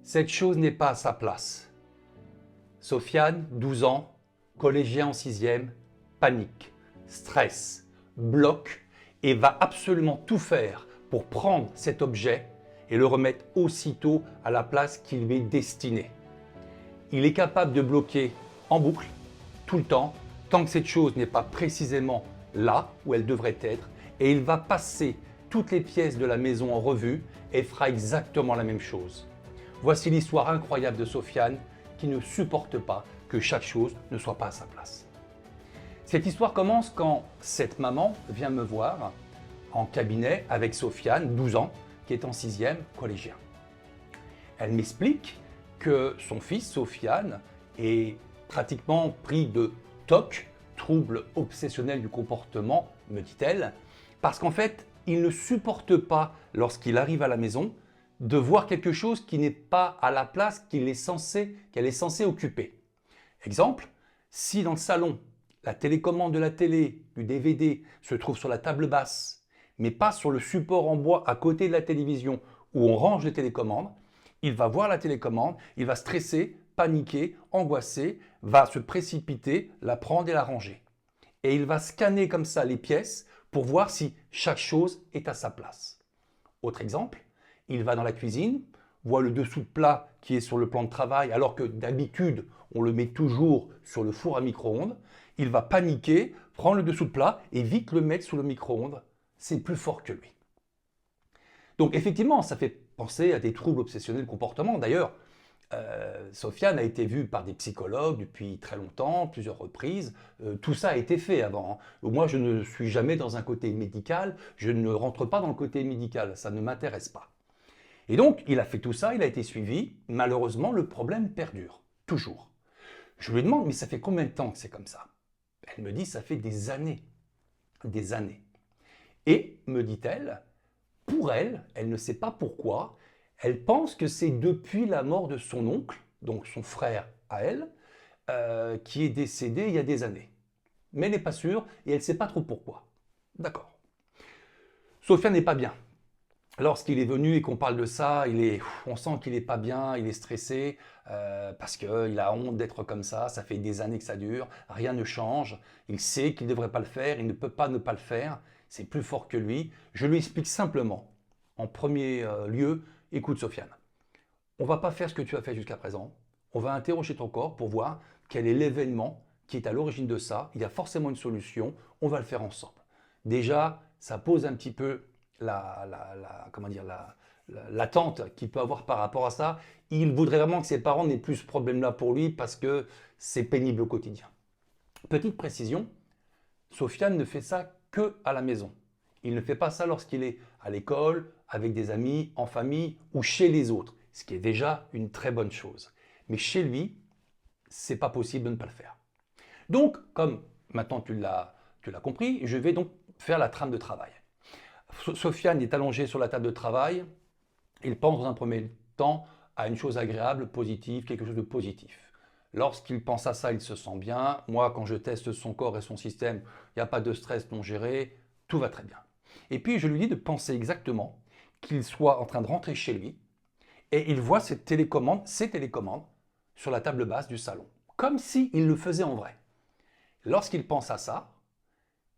Cette chose n'est pas à sa place. Sofiane, 12 ans, collégien en 6e, panique, stress, bloque et va absolument tout faire pour prendre cet objet et le remettre aussitôt à la place qui lui est destinée. Il est capable de bloquer en boucle, tout le temps, tant que cette chose n'est pas précisément là où elle devrait être, et il va passer toutes les pièces de la maison en revue et fera exactement la même chose. Voici l'histoire incroyable de Sofiane qui ne supporte pas que chaque chose ne soit pas à sa place. Cette histoire commence quand cette maman vient me voir en cabinet avec Sofiane, 12 ans, qui est en 6e collégien. Elle m'explique que son fils, Sofiane, est pratiquement pris de TOC, trouble obsessionnel du comportement, me dit-elle, parce qu'en fait, il ne supporte pas, lorsqu'il arrive à la maison, de voir quelque chose qui n'est pas à la place qu'elle est censée occuper. Exemple, si dans le salon, la télécommande de la télé, du DVD, se trouve sur la table basse, mais pas sur le support en bois à côté de la télévision où on range les télécommandes, il va voir la télécommande, il va stresser, paniquer, angoisser, va se précipiter, la prendre et la ranger. Et il va scanner comme ça les pièces pour voir si chaque chose est à sa place. Autre exemple, il va dans la cuisine, voit le dessous de plat qui est sur le plan de travail alors que d'habitude on le met toujours sur le four à micro-ondes. Il va paniquer, prendre le dessous de plat et vite le mettre sous le micro-ondes. C'est plus fort que lui. Donc effectivement, ça fait penser à des troubles obsessionnels du comportement. D'ailleurs, Sofiane a été vue par des psychologues depuis très longtemps, plusieurs reprises. Tout ça a été fait avant. Moi, je ne suis jamais dans un côté médical. Je ne rentre pas dans le côté médical. Ça ne m'intéresse pas. Et donc, il a fait tout ça, il a été suivi. Malheureusement, le problème perdure. Toujours. Je lui demande, mais ça fait combien de temps que c'est comme ça? Elle me dit, ça fait des années. Des années. Et, me dit-elle, pour elle, elle ne sait pas pourquoi, elle pense que c'est depuis la mort de son oncle, donc son frère à elle, qui est décédé il y a des années. Mais elle n'est pas sûre et elle ne sait pas trop pourquoi. D'accord. Sofiane n'est pas bien. Lorsqu'il est venu et qu'on parle de ça, on sent qu'il n'est pas bien, il est stressé parce qu'il a honte d'être comme ça fait des années que ça dure, rien ne change, il sait qu'il ne devrait pas le faire, il ne peut pas ne pas le faire, c'est plus fort que lui. Je lui explique simplement, en premier lieu, écoute Sofiane, on ne va pas faire ce que tu as fait jusqu'à présent, on va interroger ton corps pour voir quel est l'événement qui est à l'origine de ça, il y a forcément une solution, on va le faire ensemble. Déjà, ça pose un petit peu l'attente qu'il peut avoir par rapport à ça. Il voudrait vraiment que ses parents n'aient plus ce problème-là pour lui parce que c'est pénible au quotidien. Petite précision, Sofiane ne fait ça que à la maison. Il ne fait pas ça lorsqu'il est à l'école, avec des amis, en famille ou chez les autres, ce qui est déjà une très bonne chose. Mais chez lui, c'est pas possible de ne pas le faire. Donc, comme maintenant tu l'as compris, je vais donc faire la trame de travail. Sofiane est allongé sur la table de travail. Il pense dans un premier temps à une chose agréable, positive, quelque chose de positif. Lorsqu'il pense à ça, il se sent bien. Moi, quand je teste son corps et son système, il n'y a pas de stress non géré, tout va très bien. Et puis, je lui dis de penser exactement qu'il soit en train de rentrer chez lui et il voit ces télécommandes sur la table basse du salon, comme s'il le faisait en vrai. Lorsqu'il pense à ça,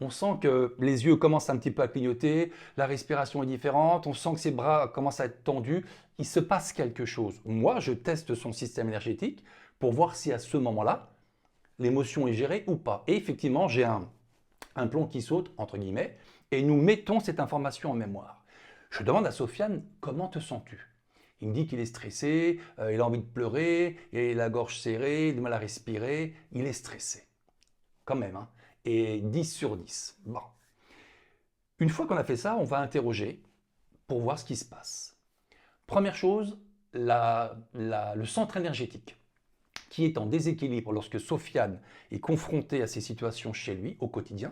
on sent que les yeux commencent un petit peu à clignoter, la respiration est différente, on sent que ses bras commencent à être tendus, il se passe quelque chose. Moi, je teste son système énergétique pour voir si à ce moment-là, l'émotion est gérée ou pas. Et effectivement, j'ai un plomb qui saute, entre guillemets, et nous mettons cette information en mémoire. Je demande à Sofiane, comment te sens-tu? Il me dit qu'il est stressé, il a envie de pleurer, il a la gorge serrée, il a du mal à respirer, il est stressé. Quand même, hein. Et 10 sur 10. Bon. Une fois qu'on a fait ça, on va interroger pour voir ce qui se passe. Première chose, le centre énergétique qui est en déséquilibre lorsque Sofiane est confronté à ces situations chez lui au quotidien.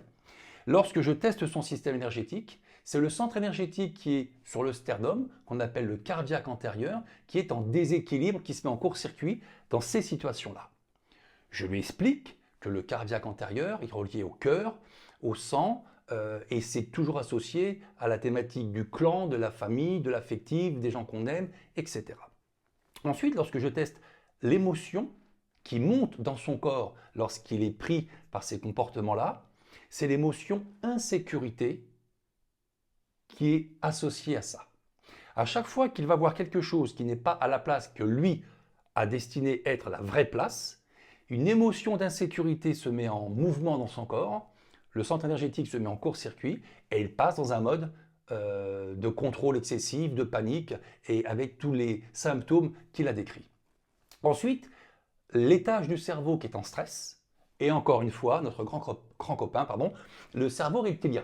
Lorsque je teste son système énergétique, c'est le centre énergétique qui est sur le sternum, qu'on appelle le cardiaque antérieur, qui est en déséquilibre, qui se met en court-circuit dans ces situations-là. Je lui explique que le cardiaque antérieur est relié au cœur, au sang, et c'est toujours associé à la thématique du clan, de la famille, de l'affectif, des gens qu'on aime, etc. Ensuite, lorsque je teste l'émotion qui monte dans son corps lorsqu'il est pris par ces comportements-là, c'est l'émotion insécurité qui est associée à ça. À chaque fois qu'il va voir quelque chose qui n'est pas à la place que lui a destiné être la vraie place, une émotion d'insécurité se met en mouvement dans son corps, le centre énergétique se met en court-circuit et il passe dans un mode de contrôle excessif, de panique et avec tous les symptômes qu'il a décrits. Ensuite, l'étage du cerveau qui est en stress et encore une fois, notre grand copain, le cerveau reptilien.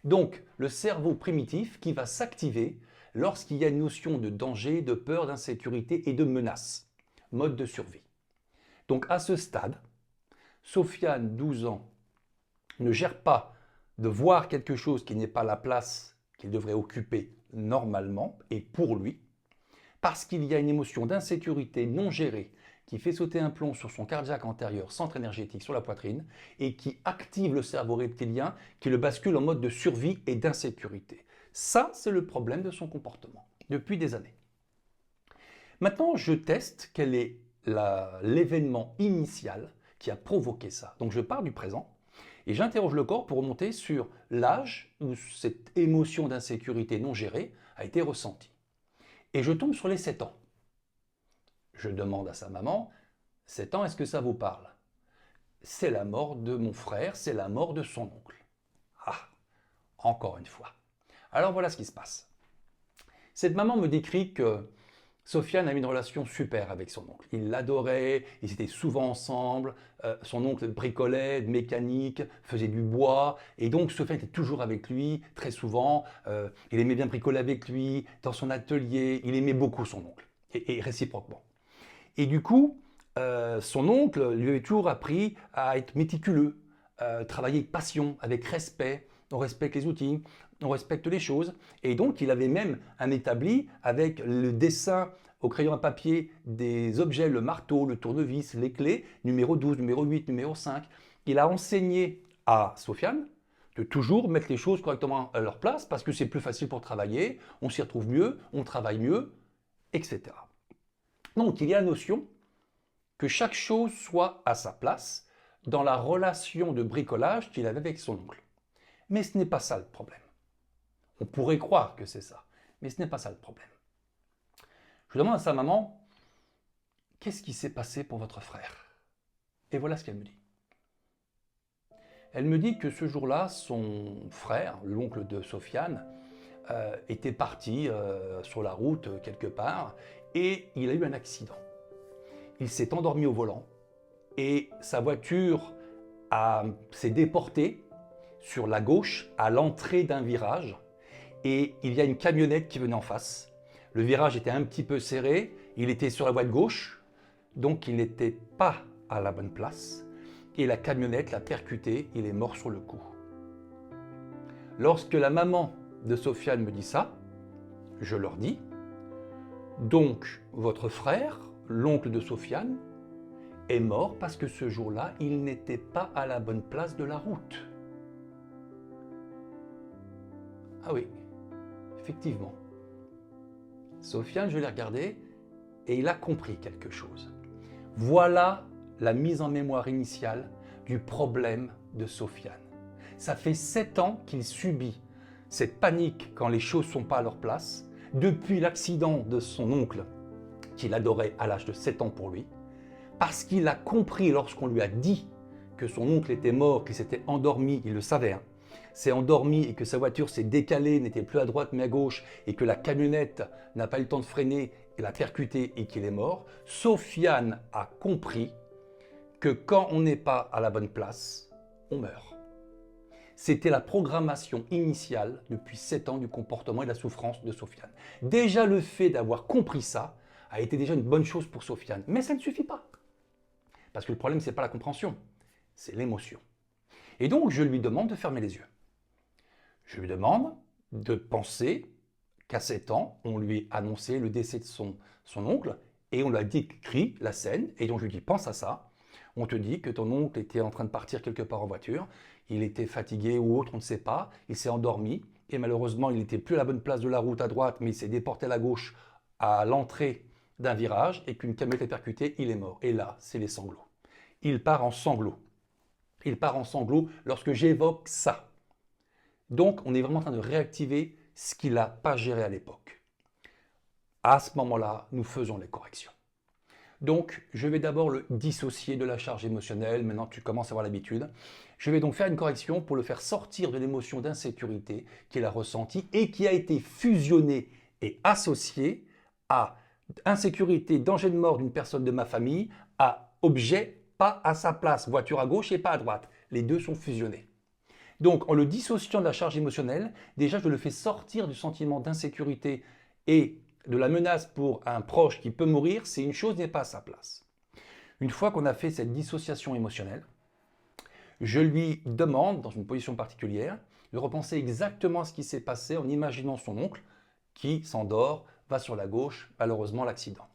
Donc, le cerveau primitif qui va s'activer lorsqu'il y a une notion de danger, de peur, d'insécurité et de menace. Mode de survie. Donc, à ce stade, Sofiane, 12 ans, ne gère pas de voir quelque chose qui n'est pas la place qu'il devrait occuper normalement et pour lui, parce qu'il y a une émotion d'insécurité non gérée qui fait sauter un plomb sur son cardiaque antérieur, centre énergétique sur la poitrine, et qui active le cerveau reptilien, qui le bascule en mode de survie et d'insécurité. Ça, c'est le problème de son comportement, depuis des années. Maintenant, je teste quel est l'événement initial qui a provoqué ça. Donc je pars du présent, et j'interroge le corps pour remonter sur l'âge où cette émotion d'insécurité non gérée a été ressentie. Et je tombe sur les 7 ans. Je demande à sa maman, 7 ans, est-ce que ça vous parle? C'est la mort de mon frère, c'est la mort de son oncle. Ah, encore une fois. Alors voilà ce qui se passe. Cette maman me décrit que Sofiane a eu une relation super avec son oncle. Il l'adorait, ils étaient souvent ensemble, son oncle bricolait, mécanique, faisait du bois, et donc Sofiane était toujours avec lui, très souvent. Il aimait bien bricoler avec lui, dans son atelier, il aimait beaucoup son oncle, et réciproquement. Et du coup, son oncle lui avait toujours appris à être méticuleux, travailler avec passion, avec respect. On respecte les outils, on respecte les choses. Et donc, il avait même un établi avec le dessin au crayon à papier des objets, le marteau, le tournevis, les clés, numéro 12, numéro 8, numéro 5. Il a enseigné à Sofiane de toujours mettre les choses correctement à leur place parce que c'est plus facile pour travailler, on s'y retrouve mieux, on travaille mieux, etc. Donc, il y a la notion que chaque chose soit à sa place dans la relation de bricolage qu'il avait avec son oncle. Mais ce n'est pas ça le problème. On pourrait croire que c'est ça, mais ce n'est pas ça le problème. Je demande à sa maman, qu'est-ce qui s'est passé pour votre frère? Et voilà ce qu'elle me dit. Elle me dit que ce jour-là, son frère, l'oncle de Sofiane, était parti sur la route quelque part et il a eu un accident. Il s'est endormi au volant et sa voiture s'est déportée sur la gauche à l'entrée d'un virage et il y a une camionnette qui venait en face. Le virage était un petit peu serré, il était sur la voie de gauche, donc il n'était pas à la bonne place et la camionnette l'a percuté, il est mort sur le coup. Lorsque la maman de Sofiane me dit ça, je leur dis, donc votre frère, l'oncle de Sofiane, est mort parce que ce jour-là, il n'était pas à la bonne place de la route. Ah oui, effectivement. Sofiane, je l'ai regardé et il a compris quelque chose. Voilà la mise en mémoire initiale du problème de Sofiane. Ça fait 7 ans qu'il subit cette panique quand les choses ne sont pas à leur place, depuis l'accident de son oncle, qu'il adorait à l'âge de 7 ans pour lui, parce qu'il a compris lorsqu'on lui a dit que son oncle était mort, qu'il s'était endormi, il le savait, hein, s'est endormi et que sa voiture s'est décalée, n'était plus à droite mais à gauche, et que la camionnette n'a pas eu le temps de freiner et l'a percuté et qu'il est mort, Sofiane a compris que quand on n'est pas à la bonne place, on meurt. C'était la programmation initiale depuis 7 ans du comportement et de la souffrance de Sofiane. Déjà le fait d'avoir compris ça a été déjà une bonne chose pour Sofiane, mais ça ne suffit pas. Parce que le problème, ce n'est pas la compréhension, c'est l'émotion. Et donc, je lui demande de fermer les yeux. Je lui demande de penser qu'à 7 ans, on lui a annoncé le décès de son oncle et on lui a décrit la scène. Et donc, je lui dis, pense à ça. On te dit que ton oncle était en train de partir quelque part en voiture. Il était fatigué ou autre, on ne sait pas. Il s'est endormi et malheureusement, il n'était plus à la bonne place de la route à droite, mais il s'est déporté à la gauche à l'entrée d'un virage et qu'une camionnette est percutée, il est mort. Et là, c'est les sanglots. Il part en sanglots. Il part en sanglots lorsque j'évoque ça. Donc, on est vraiment en train de réactiver ce qu'il n'a pas géré à l'époque. À ce moment-là, nous faisons les corrections. Donc, je vais d'abord le dissocier de la charge émotionnelle. Maintenant, tu commences à avoir l'habitude. Je vais donc faire une correction pour le faire sortir de l'émotion d'insécurité qu'il a ressentie et qui a été fusionnée et associée à insécurité, danger de mort d'une personne de ma famille, à objet pas à sa place, voiture à gauche et pas à droite. Les deux sont fusionnés. Donc, en le dissociant de la charge émotionnelle, déjà, je le fais sortir du sentiment d'insécurité et de la menace pour un proche qui peut mourir, c'est une chose, n'est pas à sa place. Une fois qu'on a fait cette dissociation émotionnelle, je lui demande, dans une position particulière, de repenser exactement ce qui s'est passé en imaginant son oncle qui s'endort, va sur la gauche, malheureusement l'accident.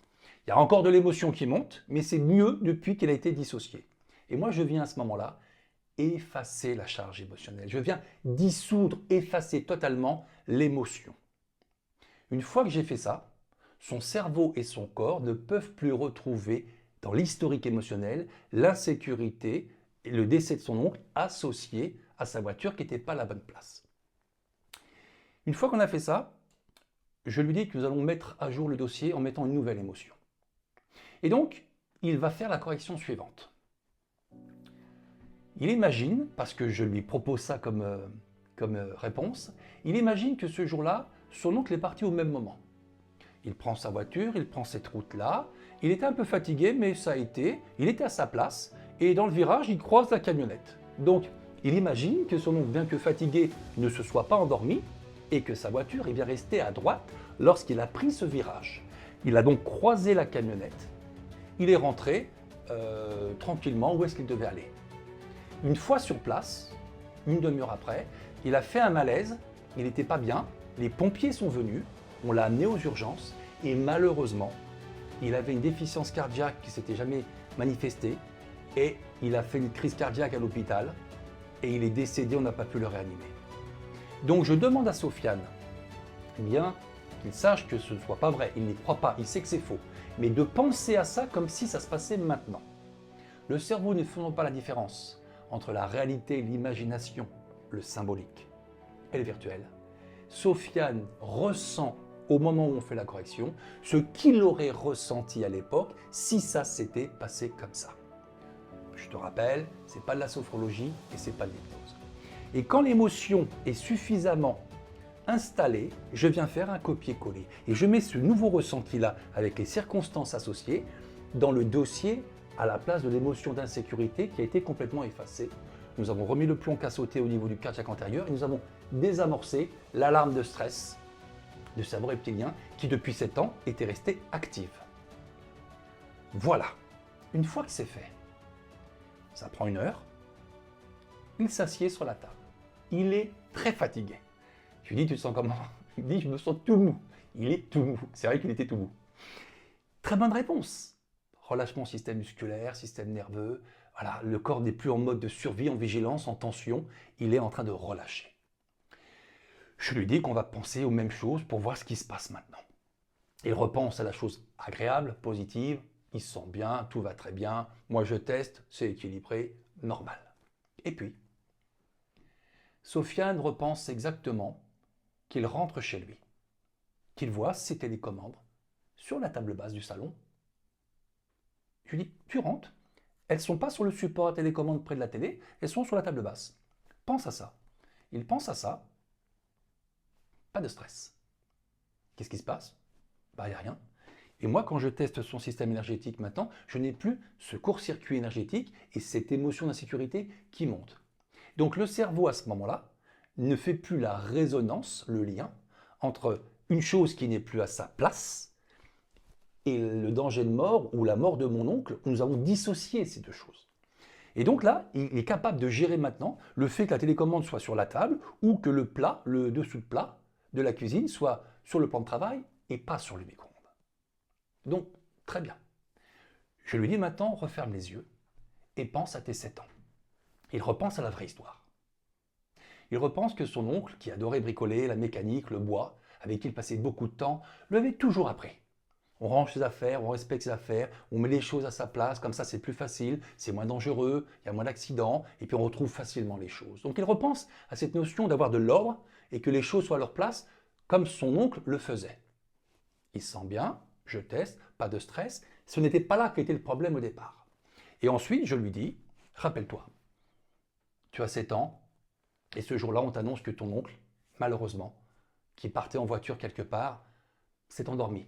Il y a encore de l'émotion qui monte, mais c'est mieux depuis qu'elle a été dissociée. Et moi, je viens à ce moment-là effacer la charge émotionnelle. Je viens dissoudre, effacer totalement l'émotion. Une fois que j'ai fait ça, son cerveau et son corps ne peuvent plus retrouver dans l'historique émotionnel l'insécurité et le décès de son oncle associé à sa voiture qui n'était pas à la bonne place. Une fois qu'on a fait ça, je lui dis que nous allons mettre à jour le dossier en mettant une nouvelle émotion. Et donc, il va faire la correction suivante. Il imagine, parce que je lui propose ça comme réponse, il imagine que ce jour-là, son oncle est parti au même moment. Il prend sa voiture, il prend cette route-là, il était un peu fatigué, mais ça a été, il était à sa place, et dans le virage, il croise la camionnette. Donc, il imagine que son oncle, bien que fatigué, ne se soit pas endormi, et que sa voiture est bien restée à droite lorsqu'il a pris ce virage. Il a donc croisé la camionnette, il est rentré tranquillement où est-ce qu'il devait aller. Une fois sur place, une demi-heure après, il a fait un malaise, il n'était pas bien, les pompiers sont venus, on l'a amené aux urgences et malheureusement, il avait une déficience cardiaque qui ne s'était jamais manifestée et il a fait une crise cardiaque à l'hôpital et il est décédé, on n'a pas pu le réanimer. Donc je demande à Sofiane, bien qu'il sache que ce ne soit pas vrai, il n'y croit pas, il sait que c'est faux, mais de penser à ça comme si ça se passait maintenant. Le cerveau ne faisant pas la différence entre la réalité, l'imagination, le symbolique et le virtuel, Sofiane ressent au moment où on fait la correction ce qu'il aurait ressenti à l'époque si ça s'était passé comme ça. Je te rappelle, ce n'est pas de la sophrologie et ce n'est pas de l'hypnose. Et quand l'émotion est suffisamment installée, je viens faire un copier-coller et je mets ce nouveau ressenti-là avec les circonstances associées dans le dossier à la place de l'émotion d'insécurité qui a été complètement effacée. Nous avons remis le plomb qui a sauté au niveau du cardiaque antérieur et nous avons désamorcé l'alarme de stress du cerveau reptilien qui, depuis 7 ans, était restée active. Voilà. Une fois que c'est fait, ça prend 1 heure, il s'assied sur la table. Il est très fatigué. Je lui dis, tu te sens comment? Il me dit, je me sens tout mou. Il est tout mou. C'est vrai qu'il était tout mou. Très bonne réponse. Relâchement système musculaire, système nerveux. Voilà, le corps n'est plus en mode de survie, en vigilance, en tension. Il est en train de relâcher. Je lui dis qu'on va penser aux mêmes choses pour voir ce qui se passe maintenant. Il repense à la chose agréable, positive. Il se sent bien, tout va très bien. Moi, je teste, c'est équilibré, normal. Et puis, Sofiane repense exactement qu'il rentre chez lui, qu'il voit ses télécommandes sur la table basse du salon. Je lui dis, tu rentres, elles ne sont pas sur le support à télécommande près de la télé, elles sont sur la table basse. Pense à ça. Il pense à ça, pas de stress. Qu'est-ce qui se passe? Il n'y a rien. Et moi, quand je teste son système énergétique maintenant, je n'ai plus ce court-circuit énergétique et cette émotion d'insécurité qui monte. Donc le cerveau, à ce moment-là, ne fait plus la résonance, le lien, entre une chose qui n'est plus à sa place et le danger de mort ou la mort de mon oncle. Nous avons dissocié ces deux choses. Et donc là, il est capable de gérer maintenant le fait que la télécommande soit sur la table ou que le plat, le dessous de plat de la cuisine soit sur le plan de travail et pas sur le micro-ondes. Donc, très bien. Je lui dis maintenant, referme les yeux et pense à tes 7 ans. Il repense à la vraie histoire. Il repense que son oncle, qui adorait bricoler, la mécanique, le bois, avec qui il passait beaucoup de temps, lui avait toujours appris. On range ses affaires, on respecte ses affaires, on met les choses à sa place, comme ça c'est plus facile, c'est moins dangereux, il y a moins d'accidents, et puis on retrouve facilement les choses. Donc il repense à cette notion d'avoir de l'ordre et que les choses soient à leur place, comme son oncle le faisait. Il se sent bien, je teste, pas de stress, ce n'était pas là qu'était le problème au départ. Et ensuite, je lui dis, rappelle-toi, tu as 7 ans, et ce jour-là, on t'annonce que ton oncle, malheureusement, qui partait en voiture quelque part, s'est endormi.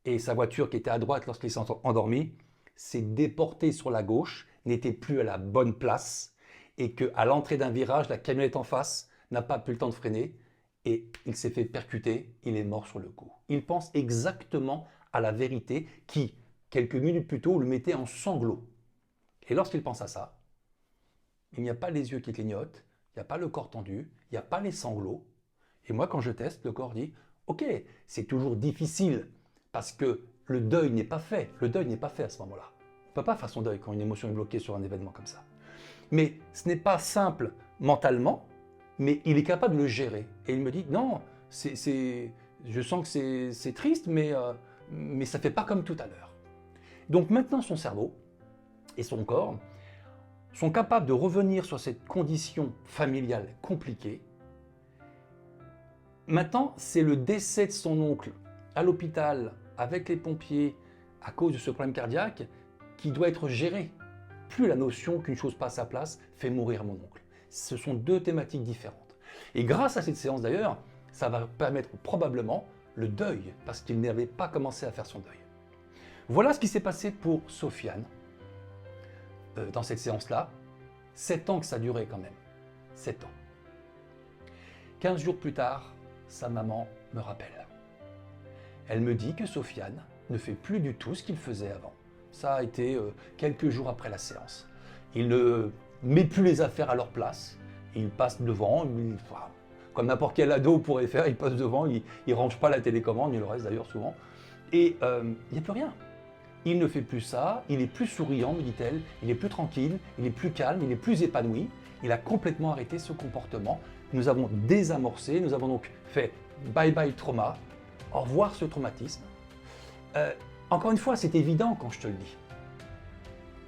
Et sa voiture qui était à droite lorsqu'il s'est endormi, s'est déportée sur la gauche, n'était plus à la bonne place, et qu'à l'entrée d'un virage, la camionnette en face n'a pas pu le temps de freiner, et il s'est fait percuter, il est mort sur le coup. Il pense exactement à la vérité qui, quelques minutes plus tôt, le mettait en sanglots. Et lorsqu'il pense à ça, il n'y a pas les yeux qui clignotent, il n'y a pas le corps tendu, il n'y a pas les sanglots. Et moi, quand je teste, le corps dit « Ok, c'est toujours difficile parce que le deuil n'est pas fait. Le deuil n'est pas fait à ce moment-là. On ne peut pas faire son deuil quand une émotion est bloquée sur un événement comme ça. Mais ce n'est pas simple mentalement, mais il est capable de le gérer. Et il me dit « Non, je sens que c'est triste, mais ça ne fait pas comme tout à l'heure. » Donc maintenant, son cerveau et son corps sont capables de revenir sur cette condition familiale compliquée. Maintenant, c'est le décès de son oncle à l'hôpital avec les pompiers à cause de ce problème cardiaque qui doit être géré. Plus la notion qu'une chose pas à sa place fait mourir mon oncle. Ce sont deux thématiques différentes. Et grâce à cette séance d'ailleurs, ça va permettre probablement le deuil parce qu'il n'avait pas commencé à faire son deuil. Voilà ce qui s'est passé pour Sofiane dans cette séance-là. 7 ans que ça durait quand même. 7 ans. 15 jours plus tard, sa maman me rappelle. Elle me dit que Sofiane ne fait plus du tout ce qu'il faisait avant. Ça a été quelques jours après la séance. Il ne met plus les affaires à leur place. Il passe devant, comme n'importe quel ado pourrait faire, il passe devant, il ne range pas la télécommande, il le reste d'ailleurs souvent. Et il n'y a plus rien. Il ne fait plus ça, il est plus souriant, me dit-elle, il est plus tranquille, il est plus calme, il est plus épanoui. Il a complètement arrêté ce comportement. Nous avons désamorcé, nous avons donc fait bye bye trauma, au revoir ce traumatisme. Encore une fois, c'est évident quand je te le dis.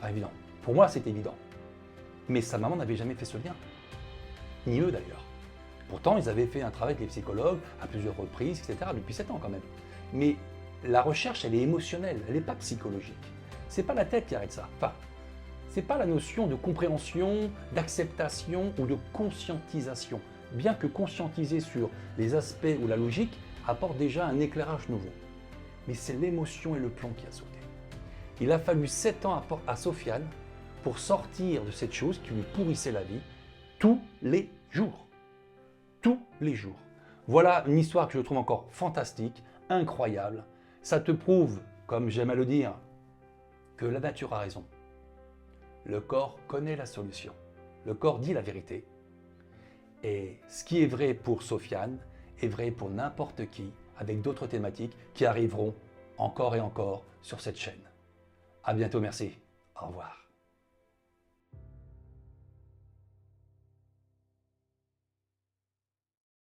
Pas évident. Pour moi, c'est évident. Mais sa maman n'avait jamais fait ce lien. Ni eux d'ailleurs. Pourtant, ils avaient fait un travail avec les psychologues à plusieurs reprises, etc. depuis 7 ans quand même. Mais la recherche, elle est émotionnelle, elle n'est pas psychologique. C'est pas la tête qui arrête ça. Enfin, c'est pas la notion de compréhension, d'acceptation ou de conscientisation. Bien que conscientiser sur les aspects ou la logique apporte déjà un éclairage nouveau. Mais c'est l'émotion et le plomb qui a sauté. Il a fallu 7 ans à Sofiane pour sortir de cette chose qui lui pourrissait la vie tous les jours. Tous les jours. Voilà une histoire que je trouve encore fantastique, incroyable. Ça te prouve, comme j'aime à le dire, que la nature a raison. Le corps connaît la solution. Le corps dit la vérité. Et ce qui est vrai pour Sofiane est vrai pour n'importe qui, avec d'autres thématiques qui arriveront encore et encore sur cette chaîne. À bientôt, merci. Au revoir.